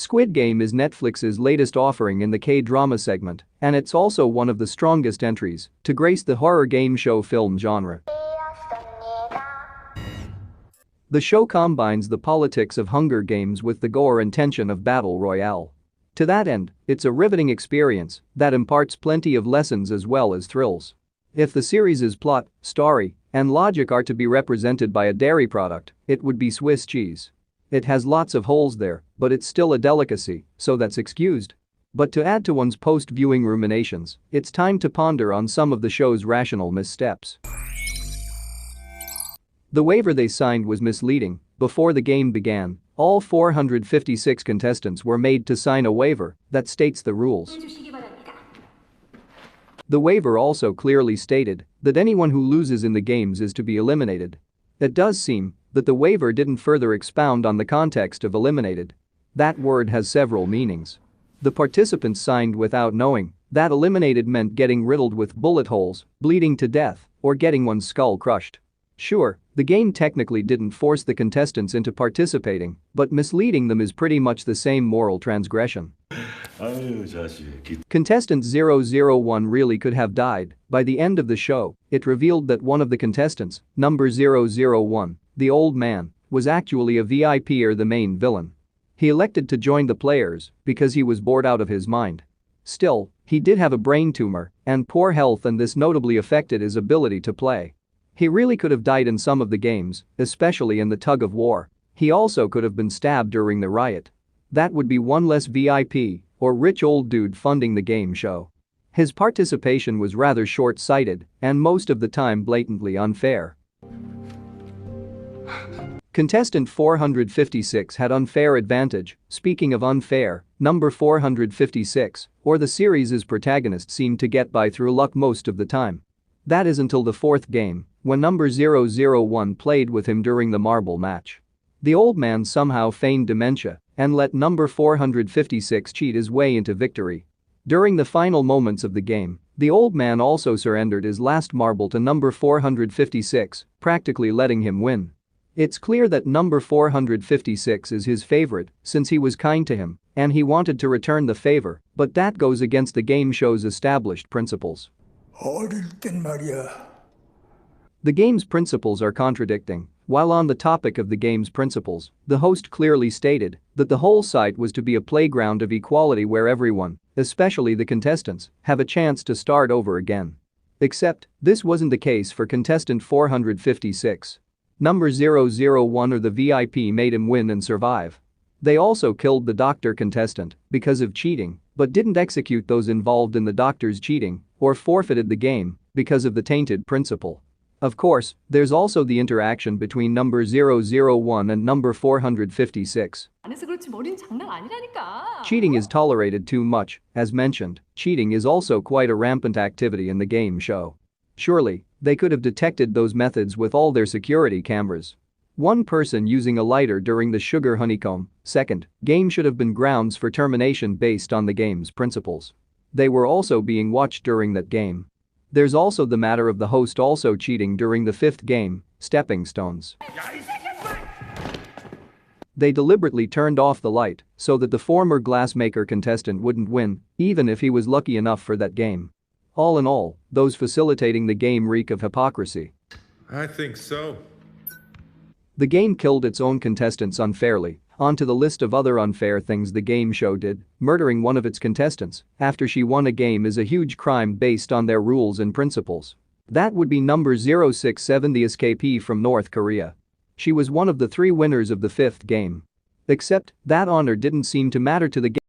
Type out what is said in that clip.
Squid Game is Netflix's latest offering in the K-drama segment, and it's also one of the strongest entries to grace the horror game show film genre. The show combines the politics of Hunger Games with the gore and tension of Battle Royale. To that end, it's a riveting experience that imparts plenty of lessons as well as thrills. If the series' plot, story, and logic are to be represented by a dairy product, it would be Swiss cheese. It has lots of holes there, but it's still a delicacy, so that's excused. But to add to one's post-viewing ruminations, it's time to ponder on some of the show's rational missteps. The waiver they signed was misleading. Before the game began, all 456 contestants were made to sign a waiver that states the rules. The waiver also clearly stated that anyone who loses in the games is to be eliminated. It does seem that the waiver didn't further expound on the context of eliminated. That word has several meanings. The participants signed without knowing that eliminated meant getting riddled with bullet holes, bleeding to death, or getting one's skull crushed. Sure, the game technically didn't force the contestants into participating, but misleading them is pretty much the same moral transgression. Contestant 001 really could have died. By the end of the show, it revealed that one of the contestants, number 001, the old man, was actually a VIP or the main villain. He elected to join the players because he was bored out of his mind. Still, he did have a brain tumor and poor health, and this notably affected his ability to play. He really could have died in some of the games, especially in the tug of war. He also could have been stabbed during the riot. That would be one less VIP or rich old dude funding the game show. His participation was rather short-sighted and most of the time blatantly unfair. Contestant 456 had unfair advantage. Speaking of unfair, number 456, or the series' protagonist, seemed to get by through luck most of the time. That is until the fourth game, when number 001 played with him during the marble match. The old man somehow feigned dementia and let number 456 cheat his way into victory. During the final moments of the game, the old man also surrendered his last marble to number 456, practically letting him win. It's clear that number 456 is his favorite since he was kind to him and he wanted to return the favor, but that goes against the game show's established principles. The game's principles are contradicting. While on the topic of the game's principles, the host clearly stated that the whole site was to be a playground of equality where everyone, especially the contestants, have a chance to start over again. Except, this wasn't the case for contestant 456. Number 001 or the VIP made him win and survive. They also killed the doctor contestant because of cheating, but didn't execute those involved in the doctor's cheating or forfeited the game because of the tainted principle. Of course, there's also the interaction between number 001 and number 456. Cheating is tolerated too much. As mentioned, cheating is also quite a rampant activity in the game show. Surely, they could have detected those methods with all their security cameras. One person using a lighter during the sugar honeycomb, second game should have been grounds for termination based on the game's principles. They were also being watched during that game. There's also the matter of the host also cheating during the fifth game, Stepping Stones. They deliberately turned off the light so that the former glassmaker contestant wouldn't win, even if he was lucky enough for that game. All in all, those facilitating the game reek of hypocrisy. I think so. The game killed its own contestants unfairly. Onto the list of other unfair things the game show did, murdering one of its contestants after she won a game is a huge crime based on their rules and principles. That would be number 067, the escapee from North Korea. She was one of the 3 winners of the 5th game. Except, that honor didn't seem to matter to the game.